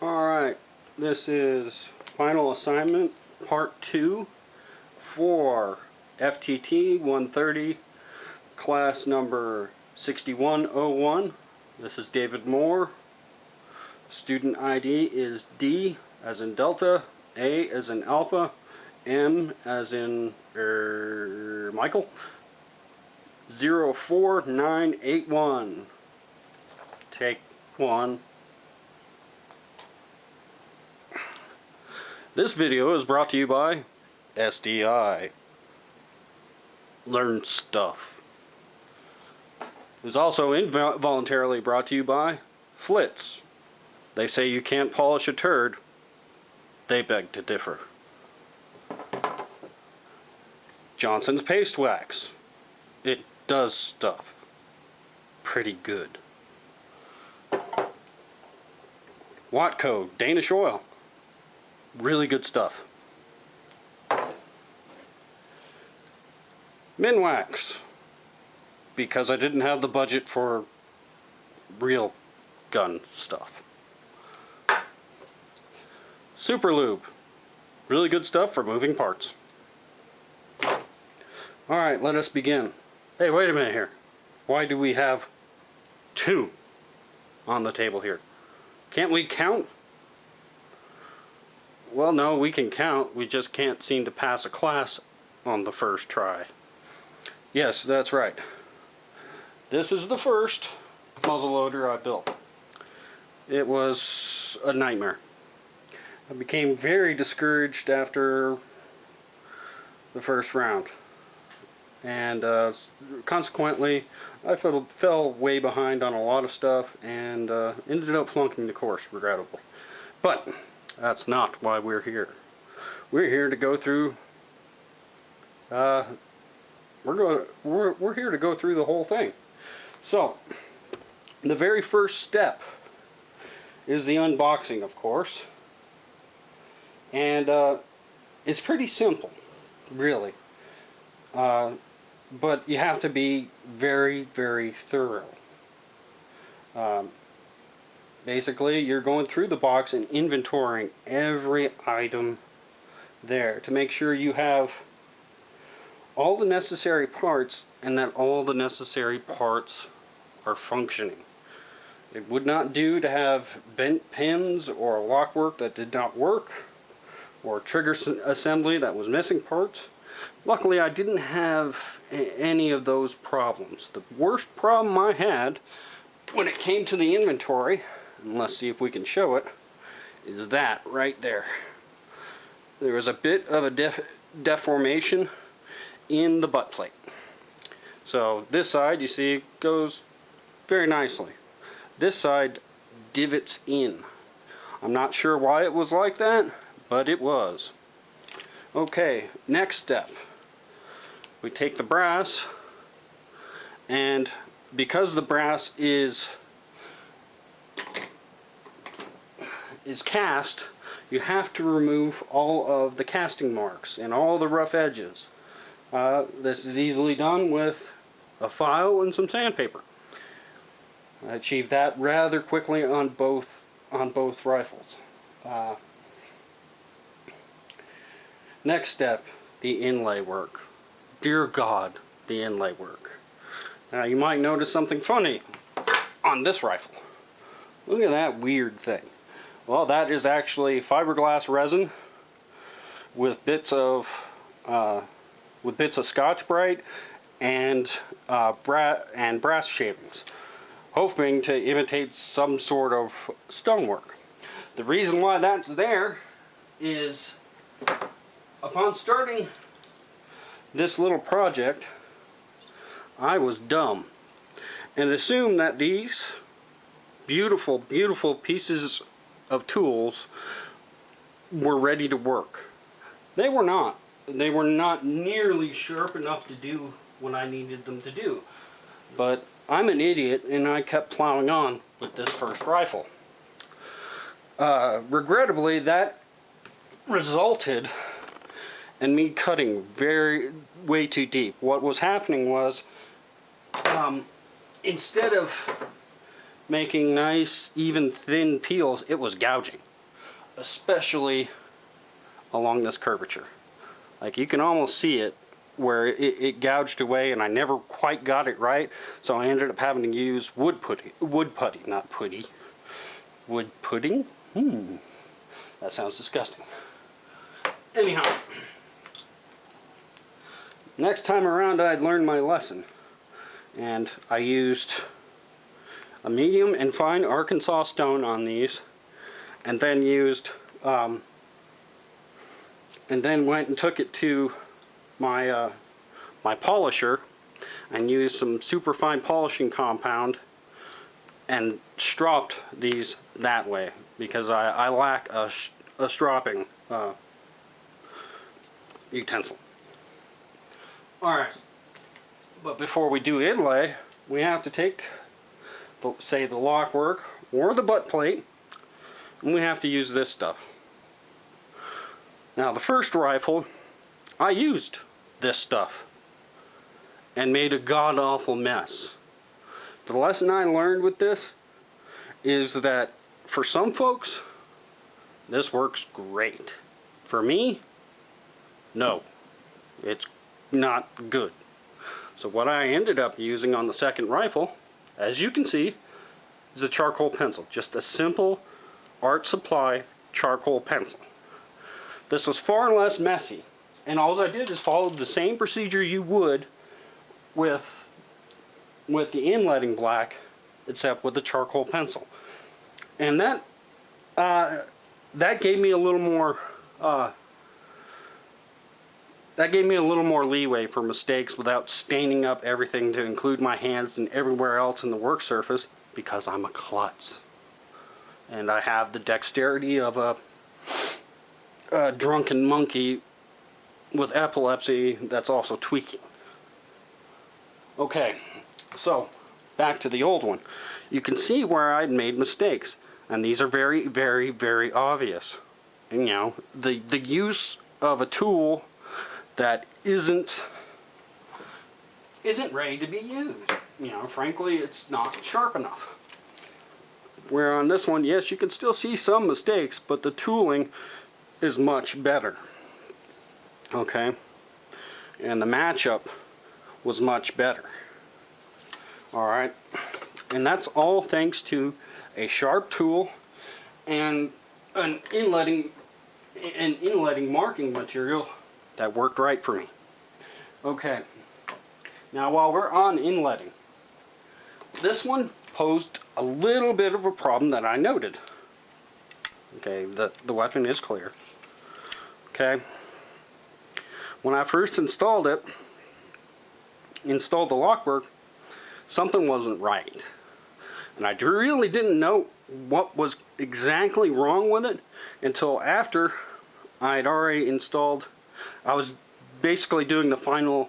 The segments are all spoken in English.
Alright, this is final assignment, part 2 for FTT 130, class number 6101. This is DPMoore. Student ID is D as in Delta, A as in Alpha, M as in Michael, 04981. Take 1. This video is brought to you by SDI. Learn stuff. It's also involuntarily brought to you by Flitz. They say you can't polish a turd. They beg to differ. Johnson's Paste Wax. It does stuff pretty good. Watco Danish Oil. Really good stuff. Minwax, because I didn't have the budget for real gun stuff. Super Lube, really good stuff for moving parts. Alright, let us begin. Hey, wait a minute here. Why do we have 2 on the table here? Can't we count? Well, no, we can count. We just can't seem to pass a class on the first try. Yes, that's right. This is the first muzzleloader I built. It was a nightmare. I became very discouraged after the first round. And consequently, I fell way behind on a lot of stuff and ended up flunking the course, regrettably. But that's not why we're here. We're here to go through. We're here to go through the whole thing. So, the very first step is the unboxing, of course, and it's pretty simple, really. But you have to be very, very thorough. Basically, you're going through the box and inventorying every item there to make sure you have all the necessary parts and that all the necessary parts are functioning. It would not do to have bent pins or lockwork that did not work, or trigger assembly that was missing parts. Luckily, I didn't have any of those problems. The worst problem I had when it came to the inventory, and let's see if we can show it, is that right there. There was a bit of a deformation in the butt plate. So this side, you see, goes very nicely. This side divots in. I'm not sure why it was like that, but it was. Okay, next step. We take the brass, and because the brass is cast, you have to remove all of the casting marks and all the rough edges. This is easily done with a file and some sandpaper. I achieved that rather quickly on both rifles. Next step, the inlay work. Dear God, the inlay work. Now you might notice something funny on this rifle. Look at that weird thing. Well, that is actually fiberglass resin with bits of Scotch-Brite and brass shavings, hoping to imitate some sort of stonework. The reason why that's there is, upon starting this little project, I was dumb and assumed that these beautiful, beautiful pieces of tools were ready to work. They were not. They were not nearly sharp enough to do what I needed them to do. But I'm an idiot and I kept plowing on with this first rifle. Regrettably, that resulted in me cutting way too deep. What was happening was, instead of making nice, even, thin peels, it was gouging. especially along this curvature. Like you can almost see it where it gouged away, and I never quite got it right, so I ended up having to use wood pudding, not putty. Wood pudding? That sounds disgusting. Anyhow, next time around I'd learned my lesson, and I used a medium and fine Arkansas stone on these, and then used and then went and took it to my my polisher and used some super fine polishing compound and stropped these that way, because I lack a stropping utensil. Alright, but before we do inlay, we have to take, say, the lock work or the butt plate, and we have to use this stuff. Now the first rifle, I used this stuff and made a god-awful mess. The lesson I learned with this is that for some folks, this works great. For me, no, it's not good. So what I ended up using on the second rifle, as you can see, is a charcoal pencil. Just a simple Art Supply charcoal pencil. This was far less messy, and all I did is follow the same procedure you would with the inletting black, except with the charcoal pencil. And that gave me a little more leeway for mistakes without staining up everything, to include my hands and everywhere else in the work surface, because I'm a klutz. And I have the dexterity of a drunken monkey with epilepsy that's also tweaking. Okay, so back to the old one. You can see where I'd made mistakes, and these are very, very, very obvious. And you know, the use of a tool that isn't ready to be used. You know, frankly, it's not sharp enough. Where on this one, yes, you can still see some mistakes, but the tooling is much better. Okay, and the matchup was much better. Alright, and that's all thanks to a sharp tool and an inletting marking material that worked right for me. Okay, now while we're on inletting, this one posed a little bit of a problem that I noted. Okay, the weapon is clear. Okay, when I first installed the lockwork, something wasn't right, and I really didn't know what was exactly wrong with it until after I'd already installed. I was basically doing the final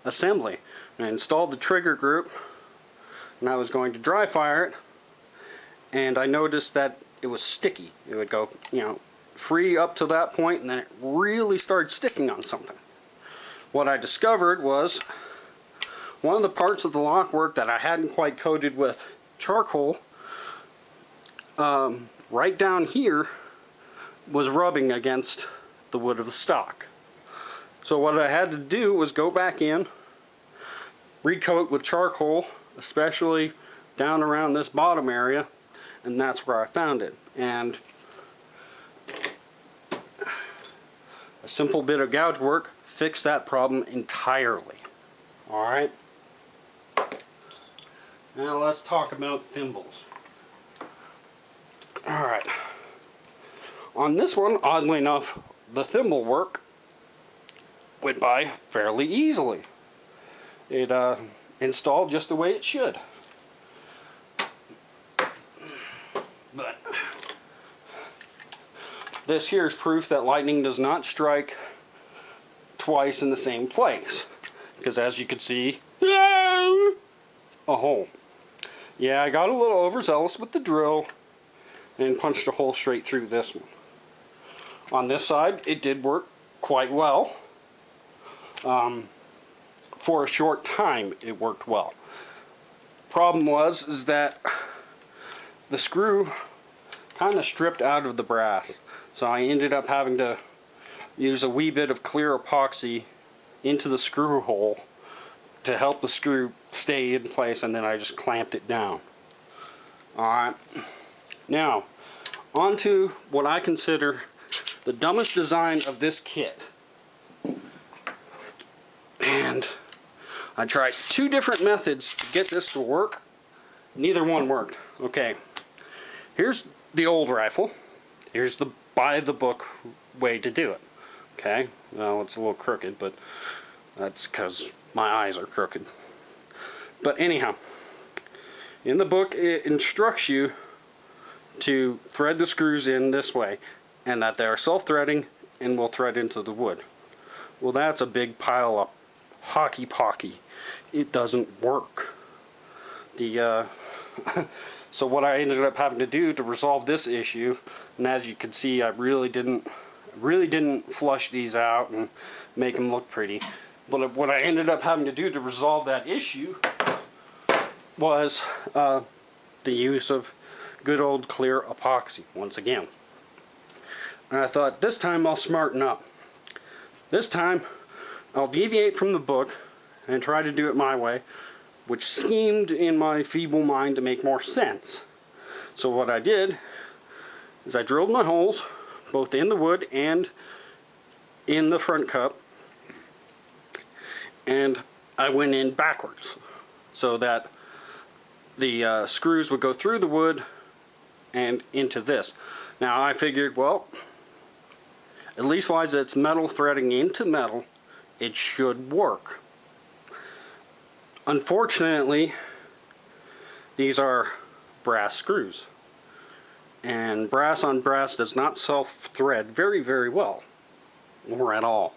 assembly. I installed the trigger group, and I was going to dry fire it, and I noticed that it was sticky. It would go, you know, free up to that point, and then it really started sticking on something. What I discovered was one of the parts of the lockwork that I hadn't quite coated with charcoal, right down here, was rubbing against the wood of the stock. So what I had to do was go back in, recoat with charcoal, especially down around this bottom area, and that's where I found it. And a simple bit of gouge work fixed that problem entirely. Alright, now let's talk about thimbles. Alright, on this one, oddly enough, the thimble work went by fairly easily. It installed just the way it should. But this here is proof that lightning does not strike twice in the same place, because as you can see, a hole. Yeah, I got a little overzealous with the drill and punched a hole straight through this one. On this side, it did work quite well. For a short time, it worked well. Problem was that the screw kind of stripped out of the brass. So I ended up having to use a wee bit of clear epoxy into the screw hole to help the screw stay in place, and then I just clamped it down. Alright, now onto what I consider the dumbest design of this kit. And I tried 2 different methods to get this to work. Neither one worked. Okay, here's the old rifle. Here's the by the book way to do it. Okay, well, it's a little crooked, but that's because my eyes are crooked. But anyhow, in the book it instructs you to thread the screws in this way, and that they are self-threading and will thread into the wood. Well, that's a big pile of hockey pocky. It doesn't work. So what I ended up having to do to resolve this issue, and as you can see, I really didn't flush these out and make them look pretty. But what I ended up having to do to resolve that issue was the use of good old clear epoxy once again. And I thought, this time I'll smarten up. This time I'll deviate from the book and try to do it my way, which seemed in my feeble mind to make more sense. So what I did is I drilled my holes both in the wood and in the front cup, and I went in backwards so that the screws would go through the wood and into this. Now I figured, well, at least while it's metal threading into metal, it should work. Unfortunately, these are brass screws, and brass on brass does not self-thread very well, or at all.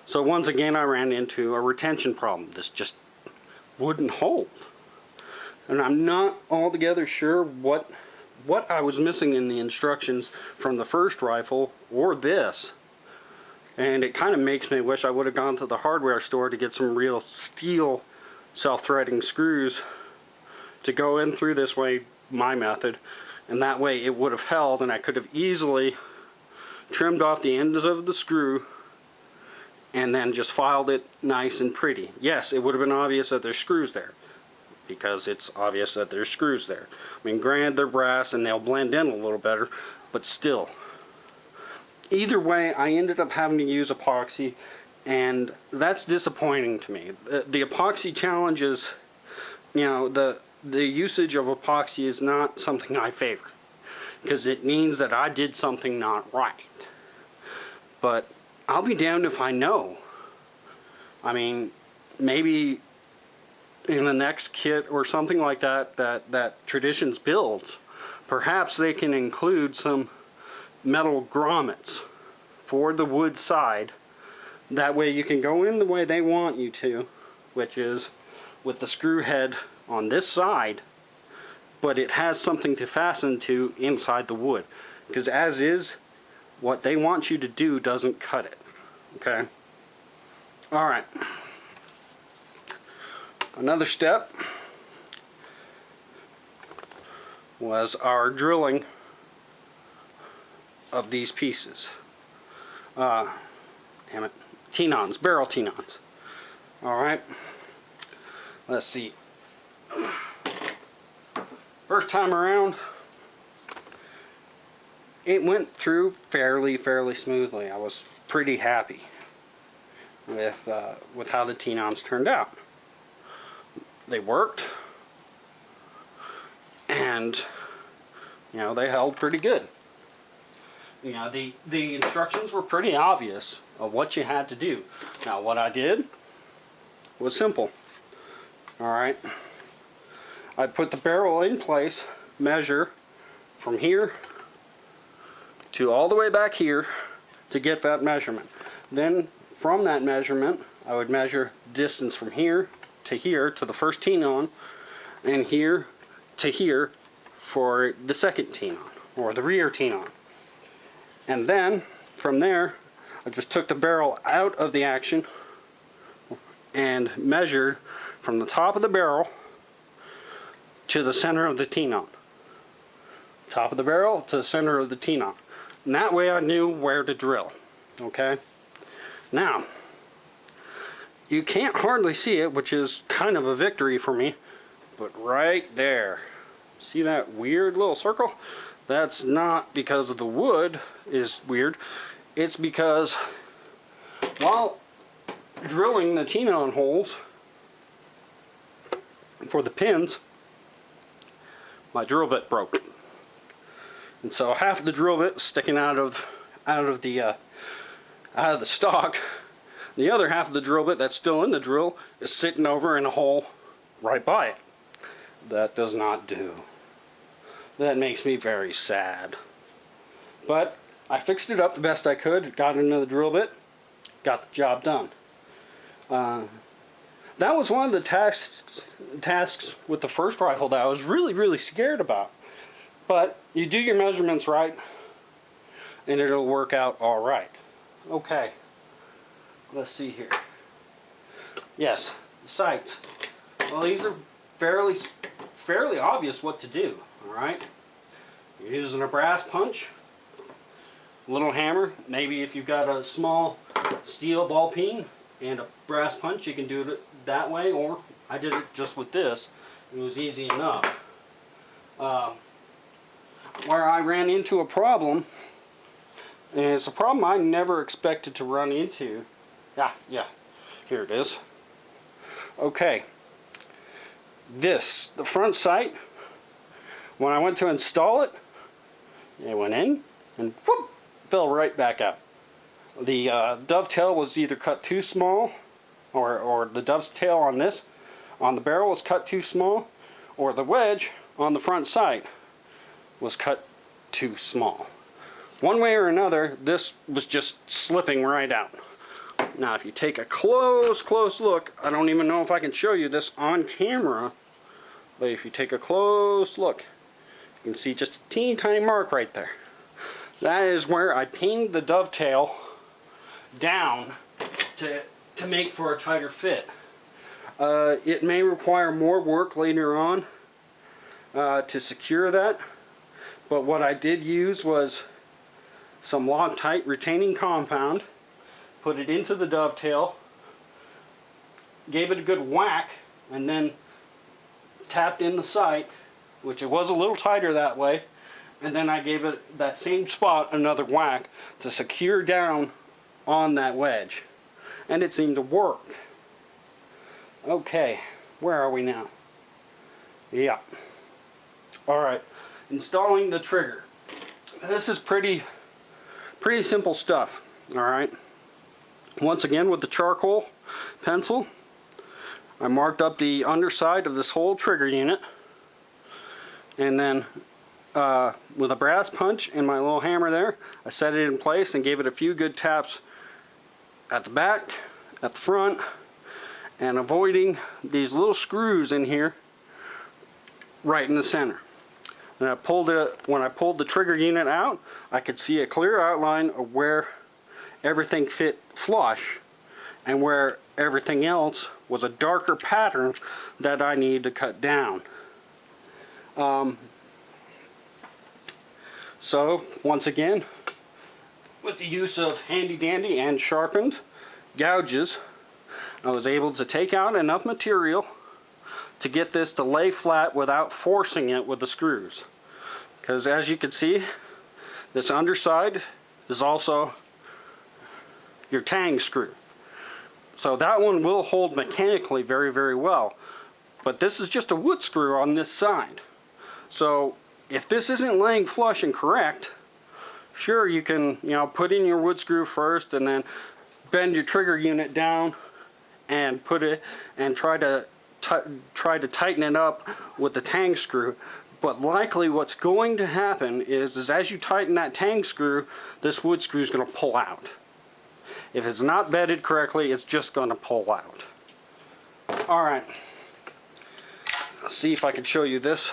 So once again I ran into a retention problem. This just wouldn't hold, and I'm not altogether sure what I was missing in the instructions from the first rifle or this. And it kind of makes me wish I would have gone to the hardware store to get some real steel self-threading screws to go in through this way, my method, and that way it would have held, and I could have easily trimmed off the ends of the screw and then just filed it nice and pretty. Yes, it would have been obvious that there's screws there, because it's obvious that there's screws there. I mean, granted, they're brass and they'll blend in a little better, but still. Either way, I ended up having to use epoxy, and that's disappointing to me. The epoxy challenges, you know, the usage of epoxy is not something I favor, because it means that I did something not right. But I'll be damned if I know. I mean, maybe in the next kit or something like that Traditions builds, perhaps they can include some metal grommets for the wood side. That way you can go in the way they want you to, which is with the screw head on this side, but it has something to fasten to inside the wood, because as is, what they want you to do doesn't cut it. Okay? Alright. Another step was our drilling of these pieces. Damn it. Tenons, barrel tenons. Alright. Let's see. First time around, it went through fairly smoothly. I was pretty happy with how the tenons turned out. They worked, and you know, they held pretty good. You know, the instructions were pretty obvious of what you had to do. Now what I did was simple. Alright, I put the barrel in place, measure from here to all the way back here to get that measurement. Then from that measurement I would measure distance from here to the first tenon, and here to here for the second tenon, or the rear tenon. And then from there I just took the barrel out of the action and measured from the top of the barrel to the center of the tenon. top of the barrel to the center of the T-knot. And that way I knew where to drill. Okay? Now, you can't hardly see it, which is kind of a victory for me, but right there, see that weird little circle? That's not because of the wood is weird. It's because while drilling the T-knot holes for the pins, my drill bit broke. And so half of the drill bit was sticking out of the stock. The other half of the drill bit that's still in the drill is sitting over in a hole right by it. That does not do. That makes me very sad. But I fixed it up the best I could, got another drill bit, got the job done. That was one of the tasks with the first rifle that I was really scared about. But you do your measurements right, and it'll work out all right. Okay, let's see here. Yes, the sights. Well, these are fairly obvious what to do. All right, you're using a brass punch, a little hammer. Maybe if you've got a small steel ball peen and a brass punch, you can do it that way, or I did it just with this. It was easy enough. Where I ran into a problem, and it's a problem I never expected to run into. Yeah, here it is. Okay, the front sight, when I went to install it, it went in and whoop, fell right back out. The dovetail was either cut too small, or the dovetail on the barrel was cut too small, or the wedge on the front sight was cut too small. One way or another, this was just slipping right out. Now if you take a close look, I don't even know if I can show you this on camera, but if you take a close look, you can see just a teeny tiny mark right there. That is where I pinned the dovetail down to make for a tighter fit. It may require more work later on to secure that, but what I did use was some Loctite retaining compound, put it into the dovetail, gave it a good whack, and then tapped in the sight, which it was a little tighter that way, and then I gave it that same spot another whack to secure down on that wedge, and it seemed to work. Okay, where are we now? Yeah. Alright, installing the trigger. This is pretty simple stuff. Alright, once again with the charcoal pencil, I marked up the underside of this whole trigger unit, and then with a brass punch and my little hammer there, I set it in place and gave it a few good taps at the back, at the front, and avoiding these little screws in here right in the center. And when I pulled the trigger unit out, I could see a clear outline of where everything fit flush and where everything else was a darker pattern that I needed to cut down. So once again, with the use of handy dandy and sharpened gouges, I was able to take out enough material to get this to lay flat without forcing it with the screws. Because as you can see, this underside is also your tang screw. So that one will hold mechanically very well. But this is just a wood screw on this side. So if this isn't laying flush and correct, sure, you can, put in your wood screw first and then bend your trigger unit down and put it and try to tighten it up with the tang screw. But likely what's going to happen is as you tighten that tang screw, this wood screw is going to pull out. If it's not bedded correctly, it's just going to pull out. Alright, let's see if I can show you this.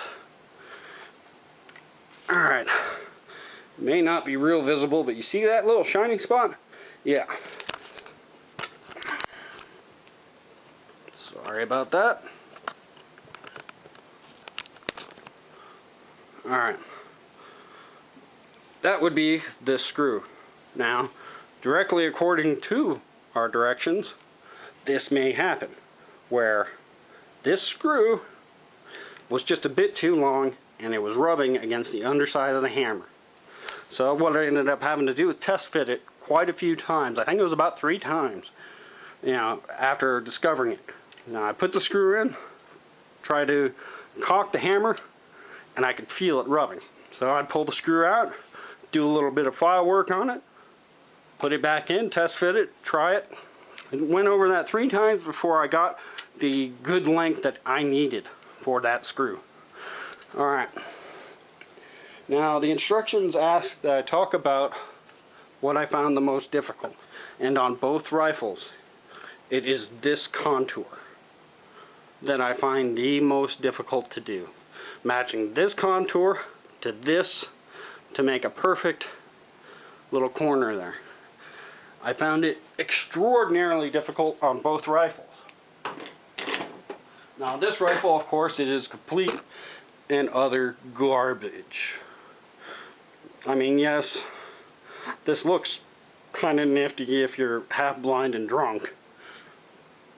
Alright, may not be real visible, but you see that little shiny spot? Yeah. Sorry about that. Alright, that would be this screw. Now, directly according to our directions, this may happen, where this screw was just a bit too long and it was rubbing against the underside of the hammer. So what I ended up having to do is test fit it quite a few times. I think it was about 3 times, you know, after discovering it. Now I put the screw in, try to cock the hammer, and I could feel it rubbing. So I'd pull the screw out, do a little bit of file work on it, put it back in, test fit it, try it. And went over that 3 times before I got the good length that I needed for that screw. Alright. Now the instructions ask that I talk about what I found the most difficult. And on both rifles, it is this contour that I find the most difficult to do. Matching this contour to this to make a perfect little corner there. I found it extraordinarily difficult on both rifles. Now this rifle, of course, it is complete and utter garbage. I mean, yes, this looks kind of nifty if you're half blind and drunk.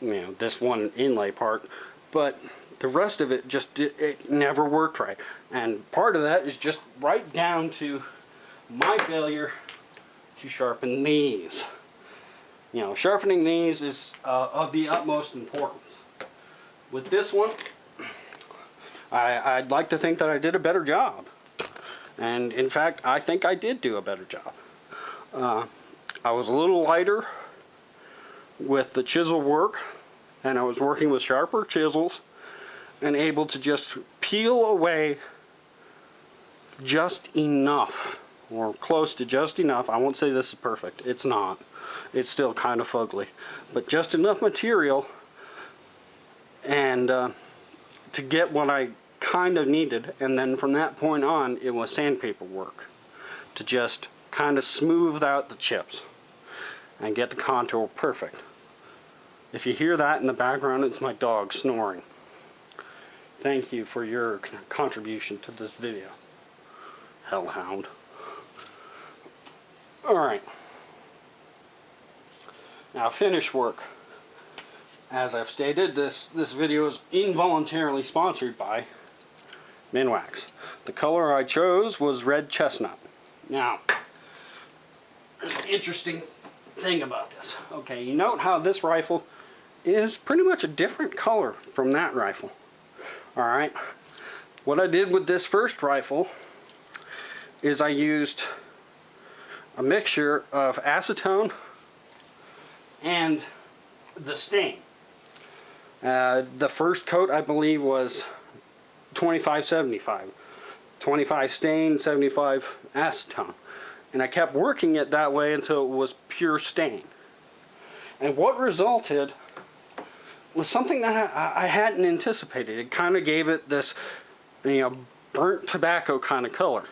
You know, this one inlay part, but the rest of it just it never worked right. And part of that is just right down to my failure to sharpen these. You know, sharpening these is of the utmost importance. With this one, I'd like to think that I did a better job. And in fact, I think I did do a better job. I was a little lighter with the chisel work, and I was working with sharper chisels and able to just peel away just enough, or close to just enough. I won't say this is perfect. It's not. It's still kind of fugly. But just enough material and to get what I kind of needed, and then from that point on it was sandpaper work to just kind of smooth out the chips and get the contour perfect. If you hear that in the background, it's my dog snoring. Thank you for your contribution to this video, hellhound. Alright, now finish work. As I've stated, this video is involuntarily sponsored by Minwax. The color I chose was red chestnut. Now, there's an interesting thing about this. Okay, you note how this rifle is pretty much a different color from that rifle. Alright, what I did with this first rifle is I used a mixture of acetone and the stain. The first coat, I believe, was 25-75. 25 stain, 75 acetone. And I kept working it that way until it was pure stain. And what resulted was something that I hadn't anticipated. It kind of gave it this, you know, burnt tobacco kind of color.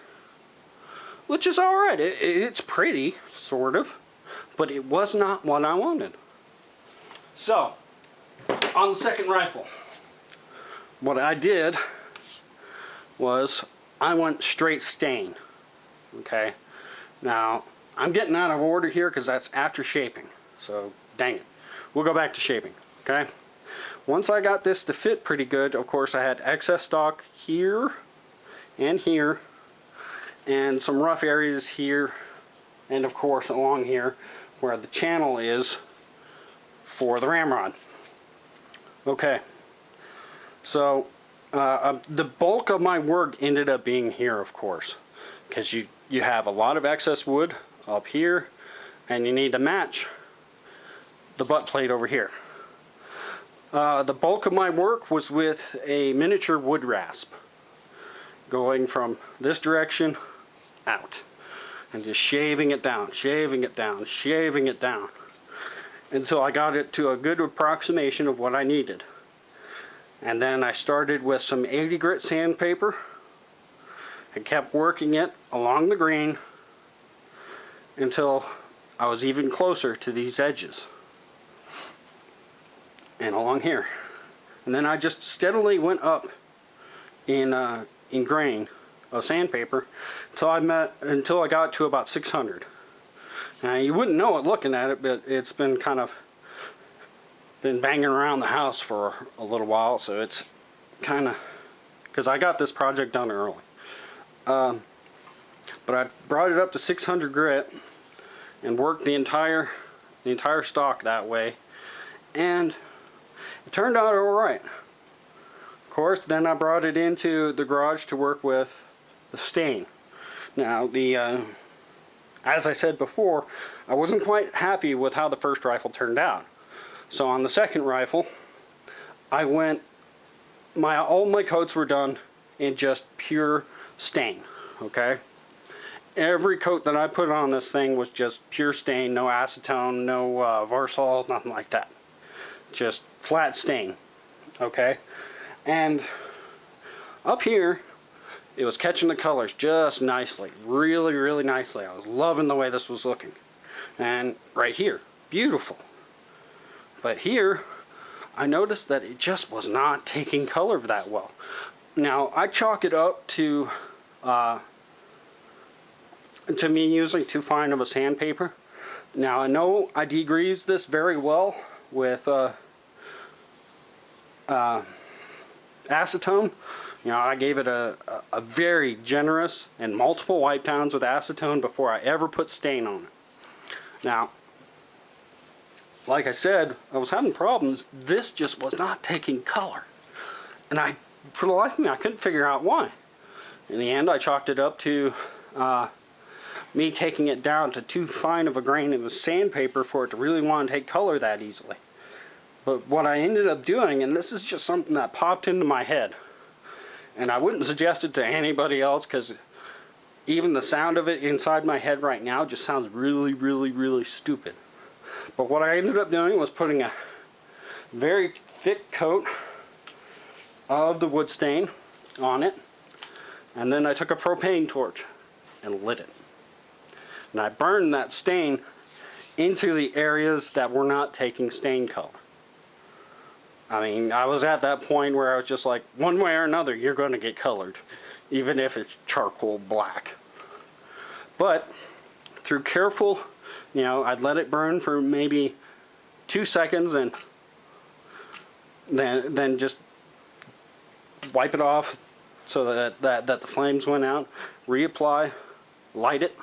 Which is alright. It's pretty, sort of. But it was not what I wanted. So, on the second rifle, what I did was I went straight stain. Okay, now I'm getting out of order here because that's after shaping, so dang it, we'll go back to shaping. Okay, once I got this to fit pretty good, of course I had excess stock here and here and some rough areas here, and of course along here where the channel is for the ramrod. Okay, so the bulk of my work ended up being here, of course, because you have a lot of excess wood up here and you need to match the butt plate over here. The bulk of my work was with a miniature wood rasp, going from this direction out and just shaving it down, shaving it down, shaving it down until I got it to a good approximation of what I needed. And then I started with some 80 grit sandpaper and kept working it along the grain until I was even closer to these edges and along here. And then I just steadily went up in grain of sandpaper until I got to about 600. Now you wouldn't know it looking at it, but it's been kind of been banging around the house for a little while, so it's kind of, because I got this project done early. But I brought it up to 600 grit and worked the entire stock that way, and it turned out alright. Of course, then I brought it into the garage to work with the stain. Now, as I said before, I wasn't quite happy with how the first rifle turned out. So on the second rifle, I went, all my coats were done in just pure stain, okay? Every coat that I put on this thing was just pure stain, no acetone, no Varsol, nothing like that. Just flat stain, okay? And up here, it was catching the colors just nicely, really, really nicely. I was loving the way this was looking. And right here, beautiful. But here, I noticed that it just was not taking color that well. Now, I chalk it up to me using too fine of a sandpaper. Now, I know I degreased this very well with acetone. You know, I gave it a very generous and multiple wipe downs with acetone before I ever put stain on it. Now, like I said, I was having problems. This just was not taking color. And for the life of me, I couldn't figure out why. In the end, I chalked it up to me taking it down to too fine of a grain of sandpaper for it to really want to take color that easily. But what I ended up doing, and this is just something that popped into my head, and I wouldn't suggest it to anybody else, because even the sound of it inside my head right now just sounds really, really, really stupid. But what I ended up doing was putting a very thick coat of the wood stain on it, and then I took a propane torch and lit it. And I burned that stain into the areas that were not taking stain color. I mean, I was at that point where I was just like, one way or another, you're going to get colored, even if it's charcoal black. But through careful, you know, I'd let it burn for maybe 2 seconds, and then just wipe it off so that the flames went out, reapply, light it,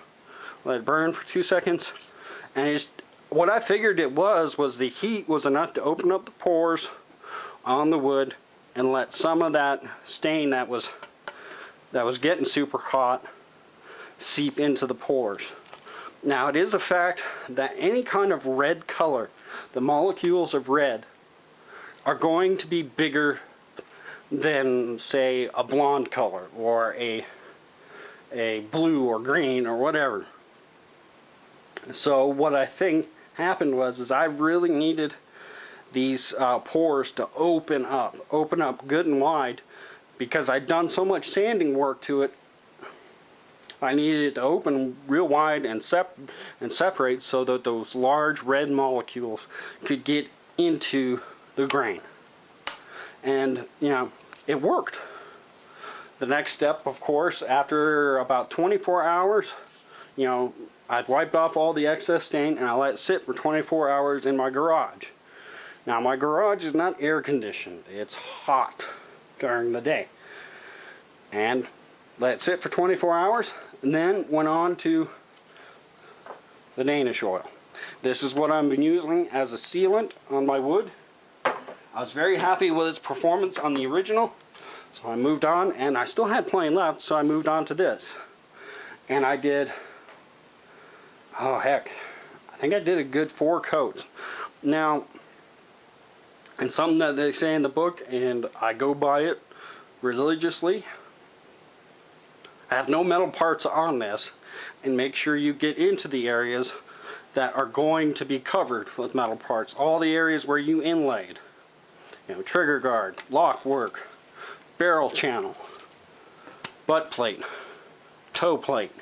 let it burn for 2 seconds, and what I figured it was the heat was enough to open up the pores on the wood and let some of that stain that was getting super hot seep into the pores. Now, it is a fact that any kind of red color, the molecules of red, are going to be bigger than, say, a blonde color or a blue or green or whatever. So what I think happened was I really needed these pores to open up good and wide, because I'd done so much sanding work to it. I needed it to open real wide and separate so that those large red molecules could get into the grain. And, you know, it worked. The next step, of course, after about 24 hours, you know, I'd wiped off all the excess stain and I let it sit for 24 hours in my garage. Now, my garage is not air conditioned. It's hot during the day. And let it sit for 24 hours, and then went on to the Danish oil. This is what I've been using as a sealant on my wood. I was very happy with its performance on the original, so I moved on, and I still had plenty left, so I moved on to this. And I did, oh heck, I think I did a good 4 coats. Now, and something that they say in the book, and I go by it religiously, have no metal parts on this, and make sure you get into the areas that are going to be covered with metal parts. All the areas where you inlaid, you know, trigger guard, lock work, barrel channel, butt plate, toe plate,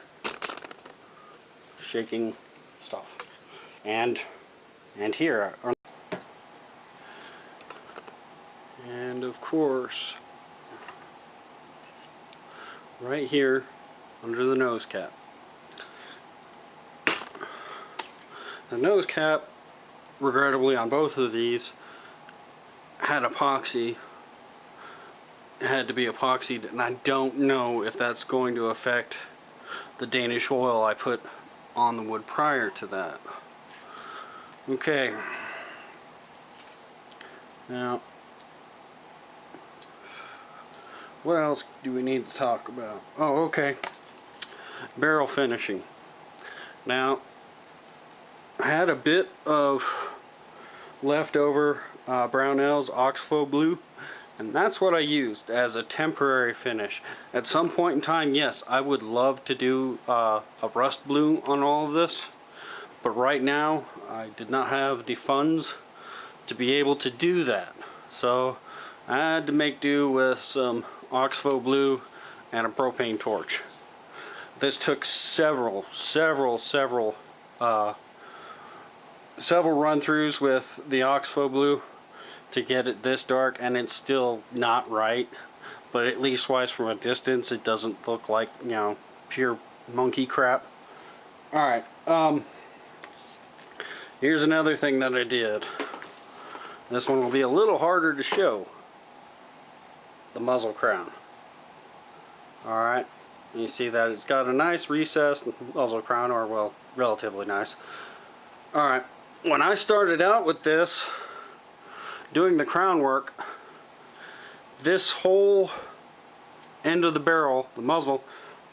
shaking stuff, and here are, and of course right here under the nose cap. The nose cap, regrettably on both of these, had epoxy. It had to be epoxied, and I don't know if that's going to affect the Danish oil I put on the wood prior to that. Okay. Now, what else do we need to talk about? Oh, okay. Barrel finishing. Now, I had a bit of leftover Brownell's Oxbow Blue, and that's what I used as a temporary finish. At some point in time, yes, I would love to do a rust blue on all of this, but right now I did not have the funds to be able to do that. So I had to make do with some Oxbow Blue and a propane torch. This took several run-throughs with the Oxbow Blue to get it this dark, and it's still not right, but at least wise from a distance it doesn't look like, you know, pure monkey crap. Alright, here's another thing that I did. This one will be a little harder to show. The muzzle crown. Alright, you see that it's got a nice recessed muzzle crown, or well, relatively nice. Alright, when I started out with this, doing the crown work, this whole end of the barrel, the muzzle,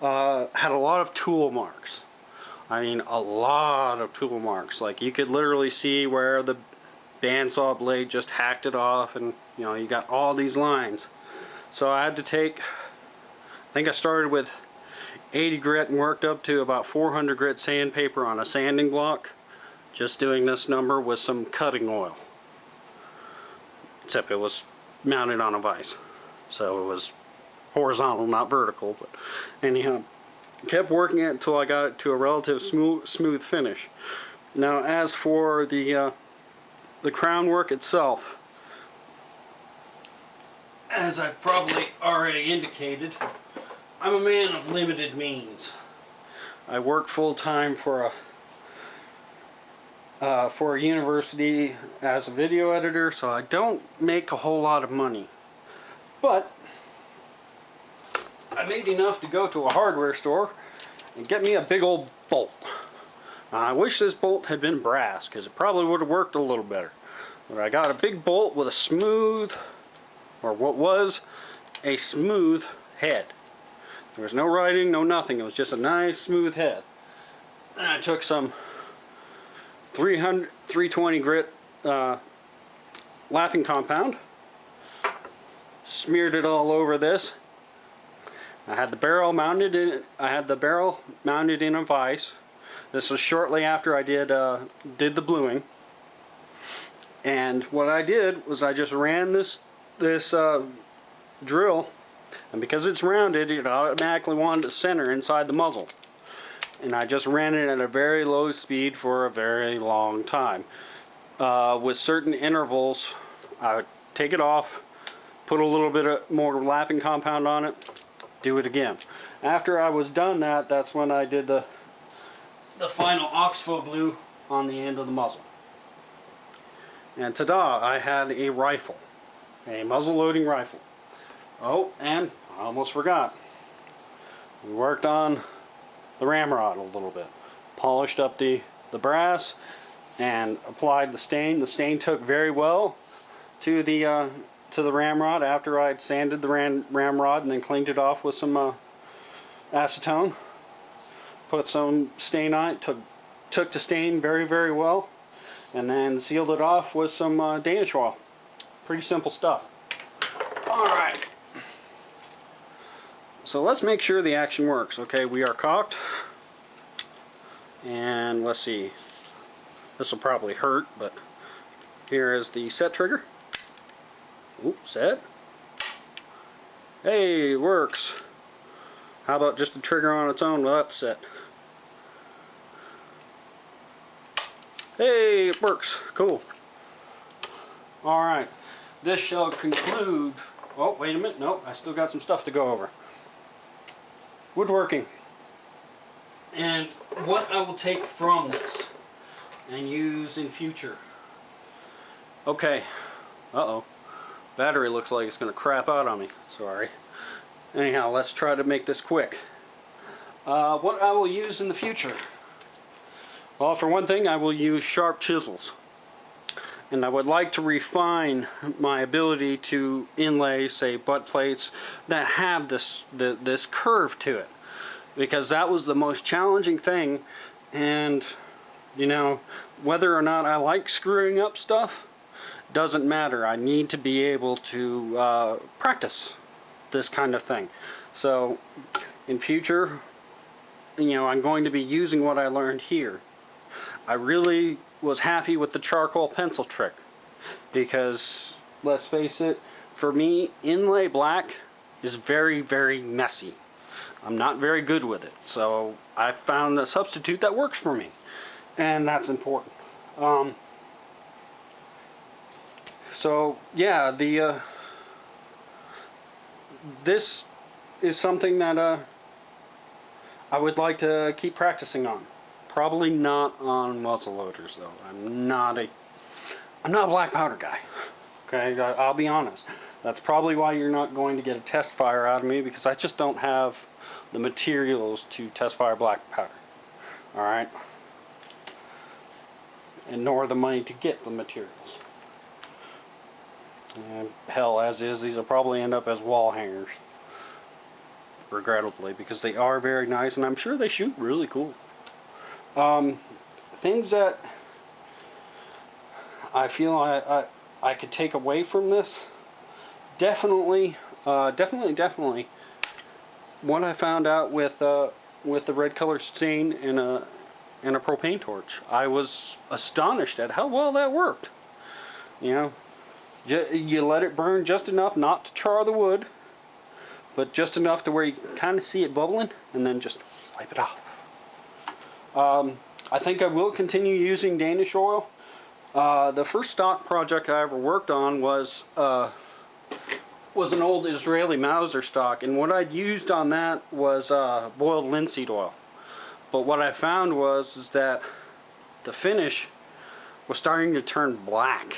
had a lot of tool marks. I mean, a lot of tool marks. Like, you could literally see where the bandsaw blade just hacked it off, and you know, you got all these lines. So I had to take, I think I started with 80 grit and worked up to about 400 grit sandpaper on a sanding block, just doing this number with some cutting oil. Except it was mounted on a vise, so it was horizontal, not vertical. But anyhow, kept working it until I got it to a relative smooth finish. Now, as for the crown work itself, as I've probably already indicated, I'm a man of limited means. I work full-time for a university as a video editor, so I don't make a whole lot of money. But I made enough to go to a hardware store and get me a big old bolt. Now, I wish this bolt had been brass, because it probably would have worked a little better. But I got a big bolt with a smooth, or what was a smooth head. There was no writing, no nothing. It was just a nice smooth head. And I took some 320 grit lapping compound, smeared it all over this. I had the barrel mounted in. A vise. This was shortly after I did the bluing. And what I did was I just ran this drill, and because it's rounded, it automatically wanted to center inside the muzzle. And I just ran it at a very low speed for a very long time. With certain intervals, I would take it off, put a little bit more lapping compound on it, do it again. After I was done that, that's when I did the final Oxbow Blue on the end of the muzzle. And ta-da, I had a rifle. A muzzle loading rifle. Oh, and I almost forgot. We worked on the ramrod a little bit. Polished up the brass and applied the stain. The stain took very well to the ramrod after I'd sanded the ramrod and then cleaned it off with some acetone. Put some stain on it. Took the stain very, very well, and then sealed it off with some Danish oil. Pretty simple stuff. Alright. So let's make sure the action works. Okay, we are cocked. And let's see. This will probably hurt, but here is the set trigger. Ooh, set. Hey, it works. How about just the trigger on its own without the set? Hey, it works. Cool. Alright. This shall conclude... Oh, wait a minute. No, I still got some stuff to go over. woodworking. And what I will take from this and use in future. Okay, uh-oh. Battery looks like it's going to crap out on me. Sorry. Anyhow, let's try to make this quick. What I will use in the future. Well, for one thing, I will use sharp chisels. And I would like to refine my ability to inlay, say, butt plates that have this curve to it. Because that was the most challenging thing. And, you know, whether or not I like screwing up stuff doesn't matter. I need to be able to practice this kind of thing. So, in future, you know, I'm going to be using what I learned here. I really was happy with the charcoal pencil trick because, let's face it, for me, inlay black is very, very messy. I'm not very good with it, so I found a substitute that works for me, and that's important. So yeah, this is something that I would like to keep practicing on. Probably not on muzzleloaders though. I'm not a black powder guy. Okay, I'll be honest. That's probably why you're not going to get a test fire out of me, because I just don't have the materials to test fire black powder. Alright? And nor the money to get the materials. And hell, as is, these will probably end up as wall hangers. Regrettably, because they are very nice and I'm sure they shoot really cool. Things that I feel I could take away from this, definitely what I found out with the red color stain in a propane torch. I was astonished at how well that worked. You know, you let it burn just enough not to char the wood, but just enough to where you can kind of see it bubbling, and then just wipe it off. I think I will continue using Danish oil. The first stock project I ever worked on was an old Israeli Mauser stock, and what I'd used on that was boiled linseed oil. But what I found was that the finish was starting to turn black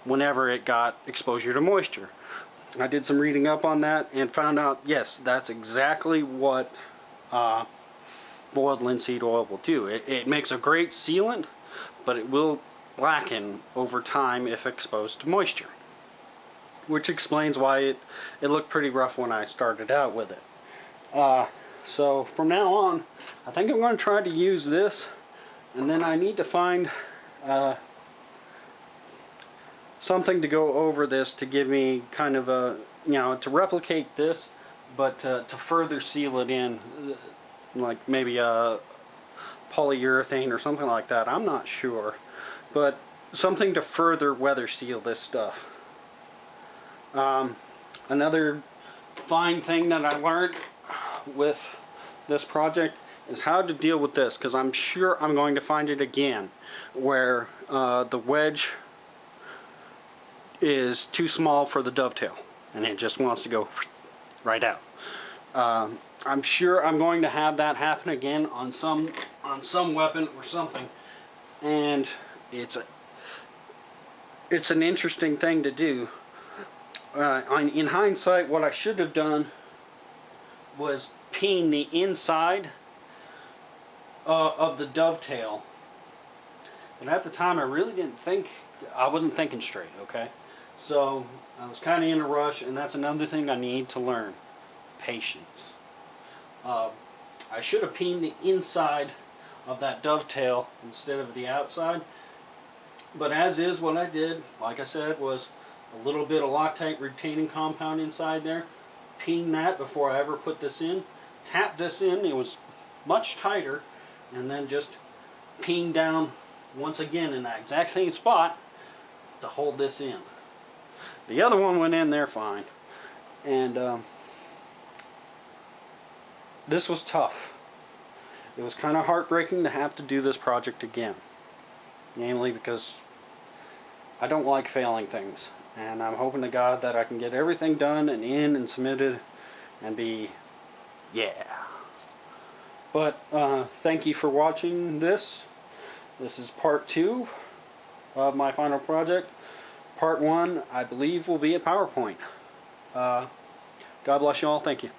whenever it got exposure to moisture. I did some reading up on that and found out, yes, that's exactly what boiled linseed oil will do. It makes a great sealant, but it will blacken over time if exposed to moisture. Which explains why it looked pretty rough when I started out with it. So from now on, I think I'm going to try to use this, and then I need to find something to go over this to give me kind of a, you know, to replicate this, but to further seal it in, like maybe a polyurethane or something like that. I'm not sure, but something to further weather seal this stuff. Another fine thing that I learned with this project is how to deal with this, because I'm sure I'm going to find it again where the wedge is too small for the dovetail and it just wants to go right out. I'm sure I'm going to have that happen again on some weapon or something, and it's an interesting thing to do. In hindsight, what I should have done was peen the inside of the dovetail, but at the time I really didn't think, I wasn't thinking straight, okay? So I was kind of in a rush, and that's another thing I need to learn: patience. I should have peened the inside of that dovetail instead of the outside, but as is, what I did, like I said, was a little bit of Loctite retaining compound inside there. Peen that before I ever put this in. Tap this in, it was much tighter, and then just peen down once again in that exact same spot to hold this in. The other one went in there fine, and this was tough. It was kind of heartbreaking to have to do this project again, namely because I don't like failing things, and I'm hoping to God that I can get everything done and in and submitted and be, yeah. But thank you for watching this. This is part 2 of my final project. Part 1, I believe, will be a PowerPoint. God bless you all. Thank you.